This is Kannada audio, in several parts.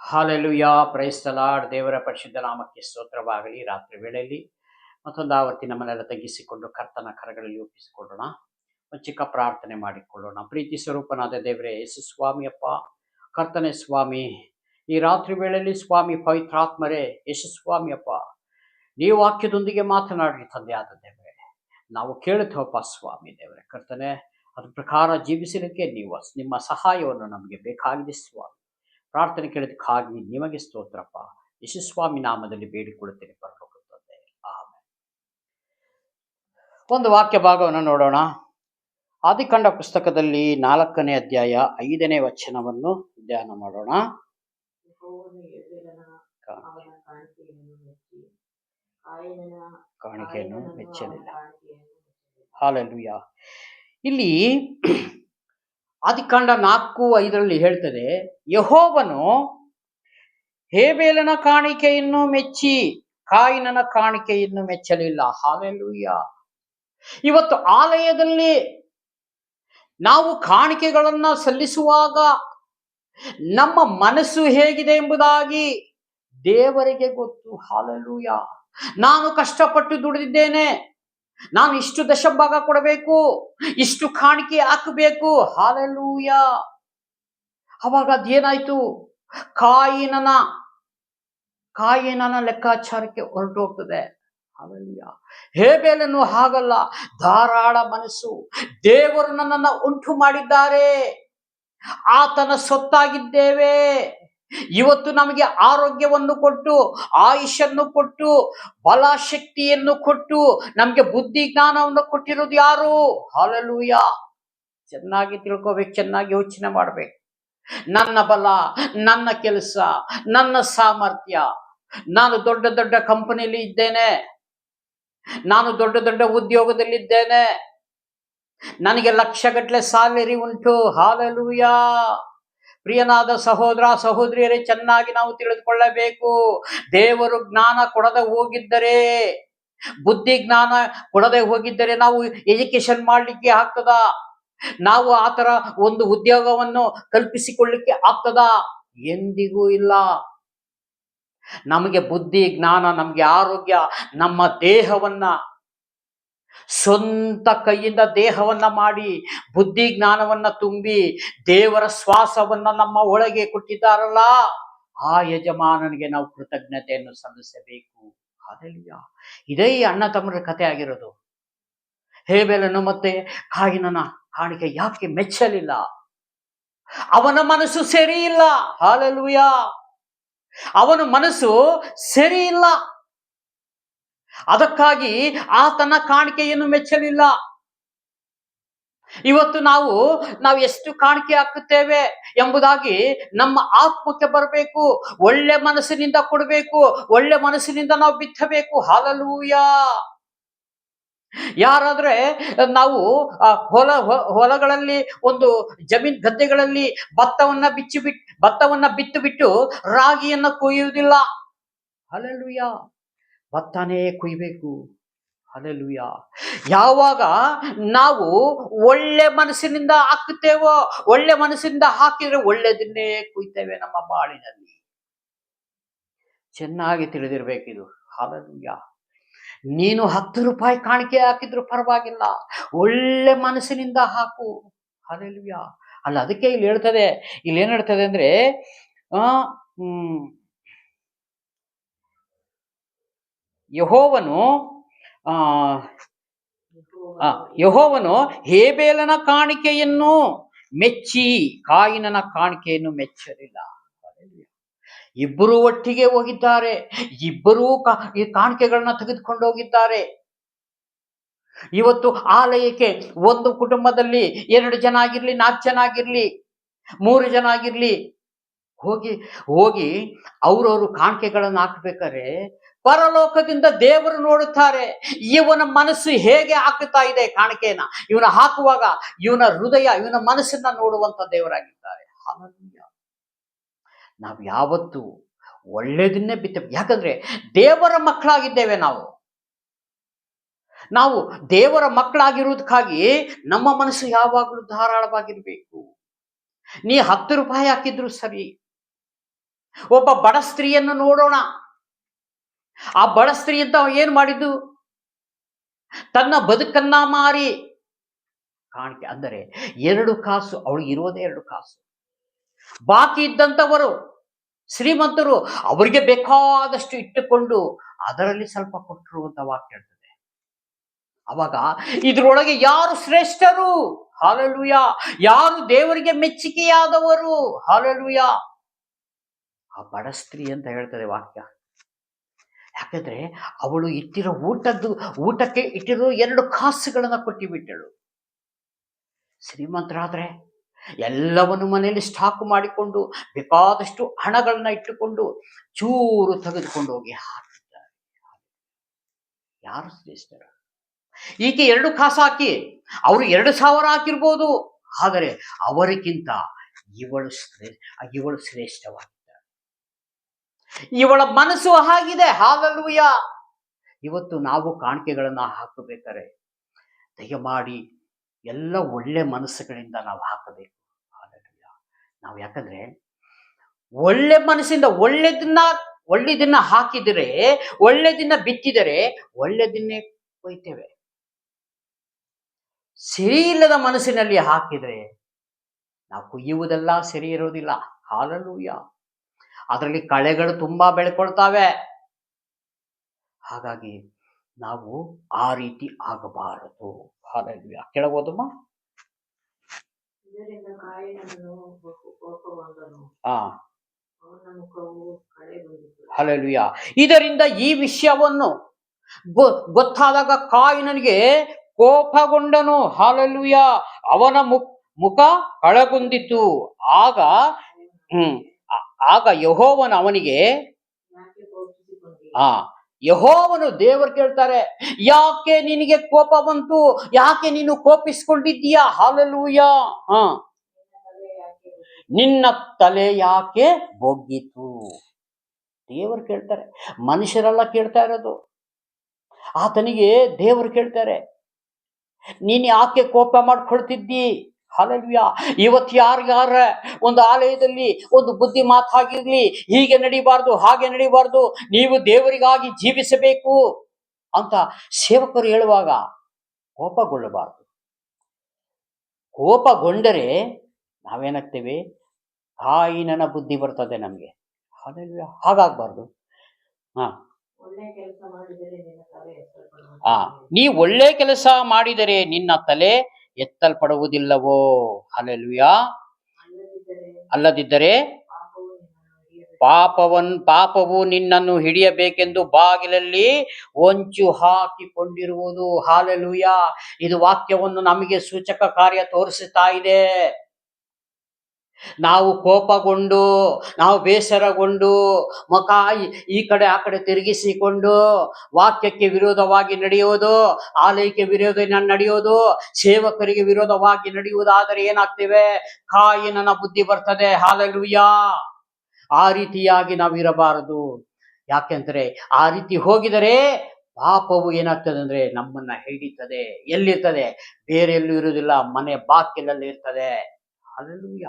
Hallelujah, praise the lord. ದೇವರ ಪರಿಶುದ್ಧ ನಾಮಕ್ಕೆ ಸ್ತೋತ್ರವಾಗಲಿ. ರಾತ್ರಿ ವೇಳೆಯಲ್ಲಿ ಮತ್ತೊಂದು ಆವರ್ತಿ ನಮ್ಮನ್ನೆಲ್ಲ ತಗ್ಗಿಸಿಕೊಂಡು ಕರ್ತನ ಕರಗಳಲ್ಲಿ ಒಪ್ಪಿಸಿಕೊಳ್ಳೋಣ. ಒಂದು ಚಿಕ್ಕ ಪ್ರಾರ್ಥನೆ ಮಾಡಿಕೊಳ್ಳೋಣ. ಪ್ರೀತಿ ಸ್ವರೂಪನಾದ ದೇವರೇ, ಯೇಸು ಸ್ವಾಮಿಯಪ್ಪ, ಕರ್ತನೆ ಸ್ವಾಮಿ, ಈ ರಾತ್ರಿ ವೇಳೆಯಲ್ಲಿ ಸ್ವಾಮಿ ಪವಿತ್ರಾತ್ಮರೇ, ಯೇಸು ಸ್ವಾಮಿಯಪ್ಪ, ನೀವು ವಾಕ್ಯದೊಂದಿಗೆ ಮಾತನಾಡಿ ತಂದೆ ಆದ ದೇವರೇ, ನಾವು ಕೇಳುತ್ತೇವಪ್ಪ ಸ್ವಾಮಿ ದೇವರೇ. ಕರ್ತನೆ, ಅದ್ರ ಪ್ರಕಾರ ಜೀವಿಸಲಿಕ್ಕೆ ನೀವು ನಿಮ್ಮ ಸಹಾಯವನ್ನು ನಮಗೆ ಬೇಕಾಗಿದೆ ಸ್ವಾಮಿ. ಪ್ರಾರ್ಥನೆ ಕೇಳೋದಕ್ಕಾಗಿ ನಿಮಗೆ ಸ್ತೋತ್ರಪ್ಪ. ಯೇಸುಸ್ವಾಮಿ ನಾಮದಲ್ಲಿ ಬೇಡಿಕೊಳ್ಳುತ್ತೇನೆ ಪರಲೋಕದ ತಂದೆ, ಆಮೆನ್. ಒಂದು ವಾಕ್ಯ ಭಾಗವನ್ನು ನೋಡೋಣ. ಆದಿಕಾಂಡ ಪುಸ್ತಕದಲ್ಲಿ 4ನೇ ಅಧ್ಯಾಯ 5ನೇ ವಚನವನ್ನು ಧ್ಯಾನ ಮಾಡೋಣ. ಕಾಣಿಕೆಯನ್ನು ಮೆಚ್ಚಲಿಲ್ಲ. ಹಾಲೆಲೂಯಾ. ಇಲ್ಲಿ ಆದಿಕಾಂಡ 4:5 ಹೇಳ್ತದೆ, ಯೆಹೋವನು ಹೇಬೇಲನ ಕಾಣಿಕೆಯನ್ನು ಮೆಚ್ಚಿ ಕಾಯಿನನ ಕಾಣಿಕೆಯನ್ನು ಮೆಚ್ಚಲಿಲ್ಲ. ಹಾಲೆಲೂಯಾ. ಇವತ್ತು ಆಲಯದಲ್ಲಿ ನಾವು ಕಾಣಿಕೆಗಳನ್ನ ಸಲ್ಲಿಸುವಾಗ ನಮ್ಮ ಮನಸ್ಸು ಹೇಗಿದೆ ಎಂಬುದಾಗಿ ದೇವರಿಗೆ ಗೊತ್ತು. ಹಾಲೆಲೂಯಾ. ನಾನು ಕಷ್ಟಪಟ್ಟು ದುಡಿದಿದ್ದೇನೆ, ನಾನು ಇಷ್ಟು ದಶಭಾಗ ಕೊಡಬೇಕು, ಇಷ್ಟು ಕಾಣಿಕೆ ಹಾಕಬೇಕು. ಹಾಲೆಲೂಯಾ. ಅವಾಗ ಅದೇನಾಯ್ತು? ಕಾಯಿನನ ಲೆಕ್ಕಾಚಾರಕ್ಕೆ ಹೊರಟು ಹೋಗ್ತದೆ. ಹಾಲೆಲೂಯಾ. ಹೇಬೇಲನು ಹಾಗಲ್ಲ, ಧಾರಾಳ ಮನಸ್ಸು. ದೇವರು ನನ್ನನ್ನು ಉಂಟು ಮಾಡಿದ್ದಾರೆ, ಆತನ ಸೊತ್ತಾಗಿದ್ದೇವೆ. ಇವತ್ತು ನಮಗೆ ಆರೋಗ್ಯವನ್ನು ಕೊಟ್ಟು, ಆಯುಷನ್ನು ಕೊಟ್ಟು, ಬಲ ಶಕ್ತಿಯನ್ನು ಕೊಟ್ಟು, ನಮಗೆ ಬುದ್ಧಿ ಜ್ಞಾನವನ್ನು ಕೊಟ್ಟಿರೋದು ಯಾರು? ಹಾಲೆಲೂಯಾ. ಚೆನ್ನಾಗಿ ತಿಳ್ಕೋಬೇಕು, ಚೆನ್ನಾಗಿ ಯೋಚನೆ ಮಾಡ್ಬೇಕು. ನನ್ನ ಬಲ, ನನ್ನ ಕೆಲಸ, ನನ್ನ ಸಾಮರ್ಥ್ಯ, ನಾನು ದೊಡ್ಡ ದೊಡ್ಡ ಕಂಪನಿಯಲ್ಲಿ ಇದ್ದೇನೆ, ನಾನು ದೊಡ್ಡ ದೊಡ್ಡ ಉದ್ಯೋಗದಲ್ಲಿದ್ದೇನೆ, ನನಗೆ ಲಕ್ಷಗಟ್ಟಲೆ ಸ್ಯಾಲರಿ ಉಂಟು. ಹಾಲೆಲೂಯಾ. ಪ್ರಿಯನಾದ ಸಹೋದರ ಸಹೋದರಿಯರೇ, ಚೆನ್ನಾಗಿ ನಾವು ತಿಳಿದುಕೊಳ್ಳಬೇಕು. ದೇವರು ಜ್ಞಾನ ಕೊಡದೆ ಹೋಗಿದ್ದರೆ, ಬುದ್ಧಿ ಜ್ಞಾನ ಕೊಡದೆ ಹೋಗಿದ್ದರೆ ನಾವು ಎಜುಕೇಶನ್ ಮಾಡ್ಲಿಕ್ಕೆ ಆಗ್ತದ? ನಾವು ಆತರ ಒಂದು ಉದ್ಯೋಗವನ್ನು ಕಲ್ಪಿಸಿಕೊಳ್ಳಿಕ್ಕೆ ಆಗ್ತದ? ಎಂದಿಗೂ ಇಲ್ಲ. ನಮಗೆ ಬುದ್ಧಿ ಜ್ಞಾನ, ನಮಗೆ ಆರೋಗ್ಯ, ನಮ್ಮ ದೇಹವನ್ನ ಸ್ವಂತ ಕೈಯಿಂದ ದೇಹವನ್ನ ಮಾಡಿ ಬುದ್ಧಿ ಜ್ಞಾನವನ್ನ ತುಂಬಿ ದೇವರ ಶ್ವಾಸವನ್ನ ನಮ್ಮ ಒಳಗೆ ಕೊಟ್ಟಿದ್ದಾರಲ್ಲ, ಆ ಯಜಮಾನನಿಗೆ ನಾವು ಕೃತಜ್ಞತೆಯನ್ನು ಸಲ್ಲಿಸಬೇಕು. ಹಾಲೆಲೂಯಾ. ಇದೇ ಅಣ್ಣ ತಮ್ಮರ ಕಥೆ ಆಗಿರೋದು. ಹೇಬೇಲನು ಮತ್ತೆ ಕಾಯಿನನ ಕಾಣಿಕೆ ಯಾಕೆ ಮೆಚ್ಚಲಿಲ್ಲ? ಅವನ ಮನಸ್ಸು ಸರಿ ಇಲ್ಲ. ಹಾಲೆಲೂಯಾ. ಅವನ ಮನಸ್ಸು ಸರಿ ಇಲ್ಲ, ಅದಕ್ಕಾಗಿ ಆತನ ಕಾಣಿಕೆಯನ್ನು ಮೆಚ್ಚಲಿಲ್ಲ. ಇವತ್ತು ನಾವು ಎಷ್ಟು ಕಾಣಿಕೆ ಹಾಕುತ್ತೇವೆ ಎಂಬುದಾಗಿ ನಮ್ಮ ಆತ್ಮಕ್ಕೆ ಬರಬೇಕು. ಒಳ್ಳೆ ಮನಸ್ಸಿನಿಂದ ಕೊಡಬೇಕು, ಒಳ್ಳೆ ಮನಸ್ಸಿನಿಂದ ನಾವು ಬಿತ್ತಬೇಕು. ಹಾಲೆಲೂಯಾ. ಯಾರಾದ್ರೆ ನಾವು ಹೊಲಗಳಲ್ಲಿ, ಒಂದು ಜಮೀನ್ ಗದ್ದೆಗಳಲ್ಲಿ ಭತ್ತವನ್ನ ಬಿತ್ತು ಬಿಟ್ಟು ರಾಗಿಯನ್ನ ಕೊಯ್ಯುವುದಿಲ್ಲ. ಹಾಲೆಲೂಯಾ. ಭತ್ತನೇ ಕೊಯ್ಬೇಕು. ಹಾಲೆಲೂಯಾ. ಯಾವಾಗ ನಾವು ಒಳ್ಳೆ ಮನಸ್ಸಿನಿಂದ ಹಾಕುತ್ತೇವೋ, ಒಳ್ಳೆ ಮನಸ್ಸಿನಿಂದ ಹಾಕಿದ್ರೆ ಒಳ್ಳೆದನ್ನೇ ಕೊಯ್ತೇವೆ ನಮ್ಮ ಬಾಳಿನಲ್ಲಿ. ಚೆನ್ನಾಗಿ ತಿಳಿದಿರ್ಬೇಕಿದು. ಹಾಲೆಲೂಯಾ. ನೀನು 10 ರೂಪಾಯಿ ಕಾಣಿಕೆ ಹಾಕಿದ್ರು ಪರವಾಗಿಲ್ಲ, ಒಳ್ಳೆ ಮನಸ್ಸಿನಿಂದ ಹಾಕು. ಹಾಲೆಲೂಯಾ. ಅಲ್ಲ, ಅದಕ್ಕೆ ಇಲ್ಲಿ ಏನ್ ಹೇಳ್ತದೆ ಅಂದ್ರೆ, ಯೆಹೋವನು ಹೇಬೇಲನ ಕಾಣಿಕೆಯನ್ನು ಮೆಚ್ಚಿ ಕಾಯಿನನ ಕಾಣಿಕೆಯನ್ನು ಮೆಚ್ಚಲಿಲ್ಲ. ಇಬ್ಬರೂ ಒಟ್ಟಿಗೆ ಹೋಗಿದ್ದಾರೆ, ಇಬ್ಬರೂ ಈ ಕಾಣಿಕೆಗಳನ್ನ ತೆಗೆದುಕೊಂಡು ಹೋಗಿದ್ದಾರೆ. ಇವತ್ತು ಆಲಯಕ್ಕೆ ಒಂದು ಕುಟುಂಬದಲ್ಲಿ 2 ಜನ ಆಗಿರ್ಲಿ, 4 ಜನ ಆಗಿರ್ಲಿ, 3 ಜನ ಆಗಿರ್ಲಿ, ಹೋಗಿ ಅವ್ರವ್ರು ಕಾಣಿಕೆಗಳನ್ನು ಹಾಕ್ಬೇಕಾದ್ರೆ ಪರಲೋಕದಿಂದ ದೇವರು ನೋಡುತ್ತಾರೆ, ಇವನ ಮನಸ್ಸು ಹೇಗೆ ಹಾಕುತ್ತಾ ಇದೆ ಕಾಣಿಕೆಯನ್ನ. ಇವನ ಹಾಕುವಾಗ ಇವನ ಹೃದಯ, ಇವನ ಮನಸ್ಸನ್ನ ನೋಡುವಂತ ದೇವರಾಗಿದ್ದಾರೆ. ಹಾಲೆಲೂಯಾ. ನಾವು ಯಾವತ್ತು ಒಳ್ಳೆಯದನ್ನೇ ಯಾಕಂದ್ರೆ ದೇವರ ಮಕ್ಕಳಾಗಿದ್ದೇವೆ. ನಾವು ದೇವರ ಮಕ್ಕಳಾಗಿರುವುದಕ್ಕಾಗಿ ನಮ್ಮ ಮನಸ್ಸು ಯಾವಾಗಲೂ ಧಾರಾಳವಾಗಿರ್ಬೇಕು. ನೀ 10 ರೂಪಾಯಿ ಹಾಕಿದ್ರು ಸರಿ, ಒಬ್ಬ ಬಡ ಸ್ತ್ರೀಯನ್ನು ನೋಡೋಣ. ಆ ಬಡ ಸ್ತ್ರೀ ಅಂತ ಏನ್ ಮಾಡಿದ್ದು? ತನ್ನ ಬದುಕನ್ನ ಮಾರಿ ಕಾಣಿಕೆ, ಅಂದರೆ 2 ಕಾಸು, ಅವಳಿಗೆ ಇರೋದೇ 2 ಕಾಸು. ಬಾಕಿ ಇದ್ದಂಥವರು ಶ್ರೀಮಂತರು ಅವರಿಗೆ ಬೇಕಾದಷ್ಟು ಇಟ್ಟುಕೊಂಡು ಅದರಲ್ಲಿ ಸ್ವಲ್ಪ ಕೊಟ್ಟರು ಅಂತ ವಾಕ್ಯ ಹೇಳ್ತದೆ. ಅವಾಗ ಇದ್ರೊಳಗೆ ಯಾರು ಶ್ರೇಷ್ಠರು? ಹಾಲೆಲೂಯ. ಯಾರು ದೇವರಿಗೆ ಮೆಚ್ಚುಗೆಯಾದವರು? ಹಾಲೆಲೂಯ. ಆ ಬಡ ಸ್ತ್ರೀ ಅಂತ ಹೇಳ್ತದೆ ವಾಕ್ಯ. ಯಾಕಂದ್ರೆ ಅವಳು ಇಟ್ಟಿರೋ ಊಟಕ್ಕೆ ಇಟ್ಟಿರೋ 2 ಕಾಸುಗಳನ್ನ ಕೊಟ್ಟಿಬಿಟ್ಟಳು. ಶ್ರೀಮಂತರಾದ್ರೆ ಎಲ್ಲವನ್ನು ಮನೆಯಲ್ಲಿ ಸ್ಟಾಕ್ ಮಾಡಿಕೊಂಡು ಬೇಕಾದಷ್ಟು ಹಣಗಳನ್ನ ಇಟ್ಟುಕೊಂಡು ಚೂರು ತೆಗೆದುಕೊಂಡು ಹೋಗಿ ಹಾಕಿದ್ದಾರೆ. ಯಾರು ಶ್ರೇಷ್ಠರು? ಈಕೆ 2 ಕಾಸು ಹಾಕಿ ಅವರು 2,000 ಹಾಕಿರ್ಬೋದು, ಆದರೆ ಅವರಿಗಿಂತ ಇವಳು ಶ್ರೇಷ್ಠವಾಗಿದ್ದಾಳೆ. ಇವಳ ಮನಸ್ಸು ಹಾಗಿದೆ. ಹಾಲೆಲೂಯ. ಇವತ್ತು ನಾವು ಕಾಣಿಕೆಗಳನ್ನ ಹಾಕಬೇಕಾರೆ ದಯಮಾಡಿ ಎಲ್ಲ ಒಳ್ಳೆ ಮನಸ್ಸುಗಳಿಂದ ನಾವು ಹಾಕಬೇಕು. ಹಾಲೆಲೂಯ. ನಾವು ಯಾಕಂದ್ರೆ ಒಳ್ಳೆ ಮನಸ್ಸಿಂದ ಒಳ್ಳೆದನ್ನ ಹಾಕಿದರೆ, ಒಳ್ಳೆದನ್ನ ಬಿತ್ತಿದರೆ ಒಳ್ಳೆದನ್ನೇ ಕೊಯ್ತೇವೆ. ಸರಿ ಇಲ್ಲದ ಮನಸ್ಸಿನಲ್ಲಿ ಹಾಕಿದ್ರೆ ನಾವು ಕೊಯ್ಯುವುದೆಲ್ಲ ಸರಿ ಇರೋದಿಲ್ಲ. ಹಾಲೆಲೂಯ. ಅದರಲ್ಲಿ ಕಳೆಗಳು ತುಂಬಾ ಬೆಳ್ಕೊಳ್ತಾವೆ. ಹಾಗಾಗಿ ನಾವು ಆ ರೀತಿ ಆಗಬಾರದು. ಹಾಲೆಲೂಯ. ಕೆಳಗೋದಮ್ಮ. ಹಾಲೆಲೂಯ. ಇದರಿಂದ ಈ ವಿಷಯವನ್ನು ಗೊತ್ತಾದಾಗ ಕಾಯಿನನಿಗೆ ಕೋಪಗೊಂಡನು. ಹಾಲೆಲೂಯ. ಅವನ ಮುಖ ಕಳಗೊಂಡಿತು. ಆಗ ಯೆಹೋವನು ಅವನಿಗೆ ಯೆಹೋವನು, ದೇವರು ಕೇಳ್ತಾರೆ, ಯಾಕೆ ನಿನಗೆ ಕೋಪ ಬಂತು? ಯಾಕೆ ನೀನು ಕೋಪಿಸ್ಕೊಂಡಿದ್ದೀಯಾ? ಹಾಲೆಲೂಯ. ನಿನ್ನ ತಲೆ ಯಾಕೆ ಬೊಗ್ಗಿತು? ದೇವರು ಕೇಳ್ತಾರೆ, ಮನುಷ್ಯರೆಲ್ಲ ಕೇಳ್ತಾ ಇರೋದು. ಆತನಿಗೆ ದೇವರು ಕೇಳ್ತಾರೆ, ನೀನು ಯಾಕೆ ಕೋಪ ಮಾಡ್ಕೊಳ್ತಿದ್ದಿ? ಹಾಲೆಲೂಯ. ಇವತ್ತು ಯಾರಿಗಾರ ಒಂದು ಆಲಯದಲ್ಲಿ ಒಂದು ಬುದ್ಧಿ ಮಾತಾಗಿರ್ಲಿ, ಹೀಗೆ ನಡಿಬಾರ್ದು, ಹಾಗೆ ನಡಿಬಾರ್ದು, ನೀವು ದೇವರಿಗಾಗಿ ಜೀವಿಸಬೇಕು ಅಂತ ಸೇವಕರು ಹೇಳುವಾಗ ಕೋಪಗೊಳ್ಳಬಾರ್ದು. ಕೋಪಗೊಂಡರೆ ನಾವೇನಾಗ್ತೇವೆ? ಕಾಯಿನನ ಬುದ್ಧಿ ಬರ್ತದೆ ನಮಗೆ. ಹಾಲೆಲೂಯ. ಹಾಗಾಗಬಾರ್ದು. ನೀ ಒಳ್ಳೆ ಕೆಲಸ ಮಾಡಿದರೆ ನಿನ್ನ ತಲೆ ಎತ್ತಲ್ಪಡುವುದಿಲ್ಲವೋ? ಹಾಲೆಲೂಯ. ಅಲ್ಲದಿದ್ದರೆ ಪಾಪವು ನಿನ್ನನ್ನು ಹಿಡಿಯಬೇಕೆಂದು ಬಾಗಿಲಲ್ಲಿ ಹೊಂಚು ಹಾಕಿಕೊಂಡಿರುವುದು. ಹಾಲೆಲೂಯ. ಇದು ವಾಕ್ಯವನ್ನು ನಮಗೆ ಸೂಚಕ ಕಾರ್ಯ ತೋರಿಸುತ್ತಾ ಇದೆ. ನಾವು ಕೋಪಗೊಂಡು, ನಾವು ಬೇಸರಗೊಂಡು, ಮುಖ ಈ ಕಡೆ ಆ ಕಡೆ ತಿರುಗಿಸಿಕೊಂಡು ವಾಕ್ಯಕ್ಕೆ ವಿರೋಧವಾಗಿ ನಡೆಯೋದು, ಆಲಯಕ್ಕೆ ವಿರೋಧ ನಡೆಯೋದು, ಸೇವಕರಿಗೆ ವಿರೋಧವಾಗಿ ನಡೆಯುವುದಾದರೆ ಏನಾಗ್ತೇವೆ? ಕಾಯಿನನ ಬುದ್ಧಿ ಬರ್ತದೆ. ಹಾಲೆಲೂಯ. ಆ ರೀತಿಯಾಗಿ ನಾವು ಇರಬಾರದು. ಯಾಕೆಂದ್ರೆ ಆ ರೀತಿ ಹೋಗಿದರೆ ಪಾಪವು ಏನಾಗ್ತದೆ ಅಂದ್ರೆ ನಮ್ಮನ್ನ ಹಿಡಿತದೆ. ಎಲ್ಲಿರ್ತದೆ? ಬೇರೆ ಎಲ್ಲೂ ಇರುವುದಿಲ್ಲ, ಮನೆ ಬಾಕಿಲಲ್ಲಿ ಇರ್ತದೆ. ಹಾಲೆಲೂಯ.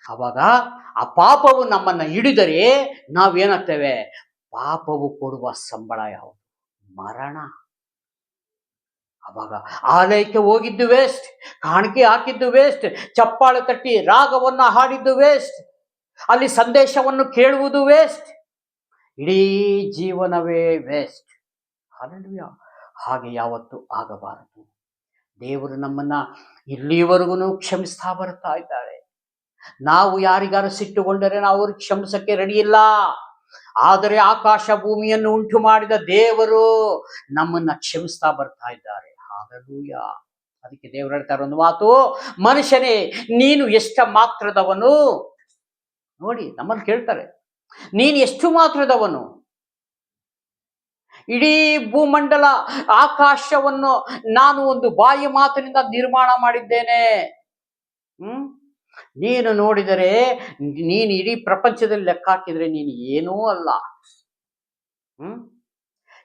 ಅವಾಗ ಆ ಪಾಪವು ನಮ್ಮನ್ನ ಹಿಡಿದರೆ ನಾವೇನಾಗ್ತೇವೆ? ಪಾಪವು ಕೊಡುವ ಸಂಬಳ ಯಾವುದು? ಮರಣ. ಅವಾಗ ಆಲಯಕ್ಕೆ ಹೋಗಿದ್ದು ವೇಸ್ಟ್, ಕಾಣಿಕೆ ಹಾಕಿದ್ದು ವೇಸ್ಟ್, ಚಪ್ಪಾಳೆ ತಟ್ಟಿ ರಾಗವನ್ನ ಹಾಡಿದ್ದು ವೇಸ್ಟ್, ಅಲ್ಲಿ ಸಂದೇಶವನ್ನು ಕೇಳುವುದು ವೇಸ್ಟ್, ಇಡೀ ಜೀವನವೇ ವೇಸ್ಟ್. ಹಾಲೆಲೂಯ. ಹಾಗೆ ಯಾವತ್ತೂ ಆಗಬಾರದು. ದೇವರು ನಮ್ಮನ್ನ ಇಲ್ಲಿವರೆಗೂ ಕ್ಷಮಿಸ್ತಾ ಬರ್ತಾ ಇದ್ದಾರೆ. ನಾವು ಯಾರಿಗಾರು ಸಿಟ್ಟುಕೊಂಡರೆ ನಾವು ಅವ್ರಿಗೆ ಕ್ಷಮಿಸಕ್ಕೆ ರೆಡಿ ಇಲ್ಲ. ಆದರೆ ಆಕಾಶ ಭೂಮಿಯನ್ನು ಉಂಟು ಮಾಡಿದ ದೇವರು ನಮ್ಮನ್ನ ಕ್ಷಮಿಸ್ತಾ ಬರ್ತಾ ಇದ್ದಾರೆ. ಹಾಲೆಲೂಯ. ಅದಕ್ಕೆ ದೇವರು ಹೇಳ್ತಾರೆ ಒಂದು ಮಾತು, ಮನುಷ್ಯನೇ ನೀನು ಎಷ್ಟು ಮಾತ್ರದವನು? ನೋಡಿ, ನಮ್ಮನ್ನು ಕೇಳ್ತಾರೆ, ನೀನು ಎಷ್ಟು ಮಾತ್ರದವನು? ಇಡೀ ಭೂಮಂಡಲ ಆಕಾಶವನ್ನು ನಾನು ಒಂದು ಬಾಯಿ ಮಾತಿನಿಂದ ನಿರ್ಮಾಣ ಮಾಡಿದ್ದೇನೆ. ನೀನು ನೋಡಿದರೆ, ನೀನು ಇಡೀ ಪ್ರಪಂಚದಲ್ಲಿ ಲೆಕ್ಕ ಹಾಕಿದ್ರೆ ನೀನು ಏನೂ ಅಲ್ಲ.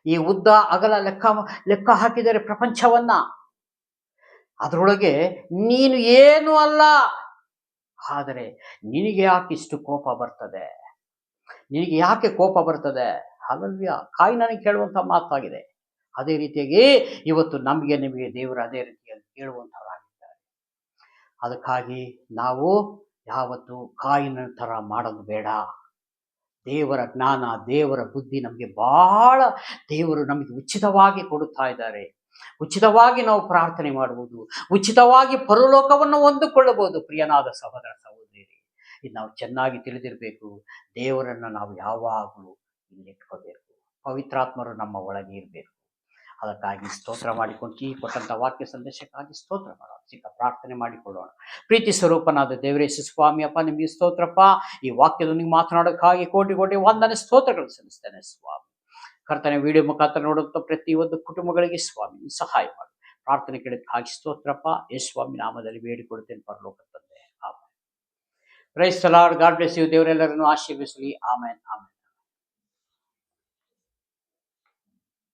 ಈ ಉದ್ದ ಅಗಲ ಲೆಕ್ಕ ಹಾಕಿದರೆ ಪ್ರಪಂಚವನ್ನ, ಅದರೊಳಗೆ ನೀನು ಏನು ಅಲ್ಲ. ಆದರೆ ನಿನಗೆ ಯಾಕಿಷ್ಟು ಕೋಪ ಬರ್ತದೆ? ನಿನಗೆ ಯಾಕೆ ಕೋಪ ಬರ್ತದೆ? ಹಾಲೆಲೂಯಾ. ಕಾಯಿನನಿಗೆ ಕೇಳುವಂಥ ಮಾತಾಗಿದೆ. ಅದೇ ರೀತಿಯಾಗಿ ಇವತ್ತು ನಮಗೆ ನಿಮಗೆ ದೇವರು ಅದೇ ರೀತಿಯಾಗಿ ಕೇಳುವಂಥವರಾಗಿದ್ದಾರೆ. ಅದಕ್ಕಾಗಿ ನಾವು ಯಾವತ್ತು ಕಾಯಿನ ಥರ ಮಾಡೋದು ಬೇಡ. ದೇವರ ಜ್ಞಾನ, ದೇವರ ಬುದ್ಧಿ ನಮಗೆ ಬಹಳ ದೇವರು ನಮಗೆ ಉಚಿತವಾಗಿ ಕೊಡುತ್ತಾ ಇದ್ದಾರೆ. ಉಚಿತವಾಗಿ ನಾವು ಪ್ರಾರ್ಥನೆ ಮಾಡಬಹುದು, ಉಚಿತವಾಗಿ ಪರಲೋಕವನ್ನು ಹೊಂದಿಕೊಳ್ಳಬಹುದು. ಪ್ರಿಯನಾದ ಸಹೋದರ ಸಹೋದರಿಯರೇ, ಇದು ನಾವು ಚೆನ್ನಾಗಿ ತಿಳಿದಿರಬೇಕು. ದೇವರನ್ನು ನಾವು ಯಾವಾಗಲೂ ಇಲ್ಲಿಟ್ಕೋಬೇಕು. ಪವಿತ್ರಾತ್ಮರು ನಮ್ಮ ಒಳಗೆ ಇರಬೇಕು. ಅದಕ್ಕಾಗಿ ಸ್ತೋತ್ರ ಮಾಡಿಕೊಂಡು ಕೊಟ್ಟಂಥ ವಾಕ್ಯ ಸಂದೇಶಕ್ಕಾಗಿ ಸ್ತೋತ್ರ ಮಾಡೋಣ. ಚಿಕ್ಕ ಪ್ರಾರ್ಥನೆ ಮಾಡಿಕೊಳ್ಳೋಣ. ಪ್ರೀತಿ ಸ್ವರೂಪನಾದ ದೇವರೇ ಸ್ವಾಮಿ ಅಪ್ಪ, ನಿಮಗೆ ಸ್ತೋತ್ರಪ್ಪ. ಈ ವಾಕ್ಯದೊಂದಿಗೆ ಮಾತನಾಡೋಕ್ಕಾಗಿ ಕೋಟಿ ಕೋಟಿ ವಂದನೆ ಸ್ತೋತ್ರಗಳು ಸಲ್ಲಿಸ್ತೇನೆ ಸ್ವಾಮಿ. ಕರ್ತನೆ, ವಿಡಿಯೋ ಮುಖಾಂತರ ನೋಡುವಂಥ ಪ್ರತಿಯೊಂದು ಕುಟುಂಬಗಳಿಗೆ ಸ್ವಾಮಿ ಸಹಾಯ ಮಾಡಿ. ಪ್ರಾರ್ಥನೆ ಕೇಳಿದ್ದಕ್ಕಾಗಿ ಸ್ತೋತ್ರಪ್ಪ. ಯೇಸು ಸ್ವಾಮಿ ನಾಮದಲ್ಲಿ ಬೇಡಿಕೊಡುತ್ತೇನೆ ಪರಲೋಕ ತಂದೆ. ಆಮೇಲೆ. Praise the Lord. God bless you. ದೇವರೆಲ್ಲರನ್ನು ಆಶೀರ್ವದಿಸಲಿ. ಆಮೇನ್ ಆಮೇನ್.